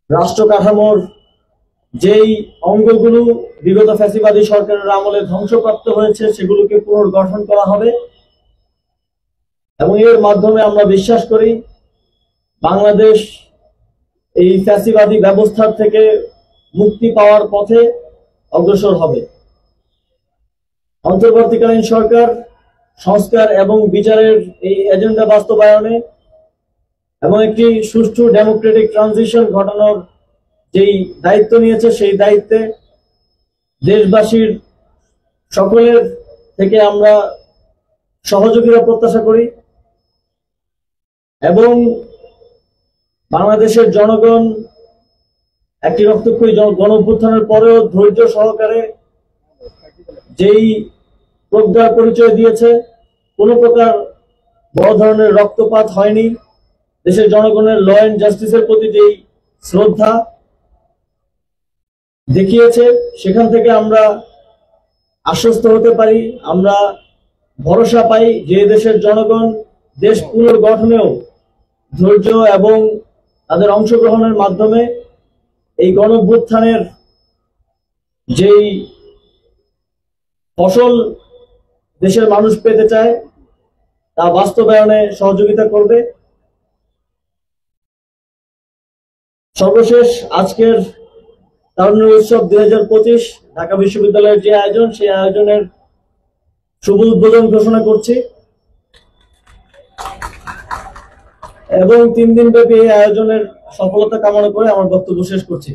রাষ্ট্র কাঠামোর যেই অঙ্গগুলো বিগত ফ্যাসিবাদী সরকারের আমলে ধ্বংসপ্রাপ্ত হয়েছে সেগুলোকে পুনর্গঠন করা হবে এবং এর মাধ্যমে আমরা বিশ্বাস করি বাংলাদেশ এই ফ্যাসিবাদী ব্যবস্থার থেকে মুক্তি পাওয়ার পথে অগ্রসর হবে। অন্তর্বর্তীকালীন সরকার সংস্কার এবং বিচারের এই এজেন্ডা বাস্তবায়নে এবং একটি সুষ্ঠু ডেমোক্রেটিক ট্রানজিশন ঘটানোর যেই দায়িত্ব নিয়েছে সেই দায়িত্বে দেশবাসীর সকলের থেকে আমরা সহযোগিতা প্রত্যাশা করি এবং বাংলাদেশের জনগণ একটি রক্তক্ষয়ী গণ অভ্যুত্থানের পরেও ধৈর্য সহকারে যেই প্রজ্ঞার পরিচয় দিয়েছে, কোনো প্রকার বড় ধরনের রক্তপাত হয়নি, দেশের জনগণের ল অ্যান্ড জাস্টিসের প্রতি যেই শ্রদ্ধা দেখিয়েছে সেখান থেকে আমরা আশ্বস্ত হতে পারি, আমরা ভরসা পাই যে দেশের জনগণ দেশ পুনর্গঠনেও ধৈর্য এবং তাদের অংশগ্রহণের মাধ্যমে এই গণ অভ্যুত্থানের যেই ফসল দেশের মানুষ পেতে চায় তা বাস্তবায়নে সহযোগিতা করবে। সর্বশেষ আজকের তারুণ্য উৎসব 2025 ঢাকা বিশ্ববিদ্যালয়ের যে আয়োজন, সেই আয়োজনের শুভ উদ্বোধন ঘোষণা করছি এবং 3 দিন ব্যাপী এই আয়োজনের সফলতা কামনা করে আমার বক্তব্য শেষ করছি।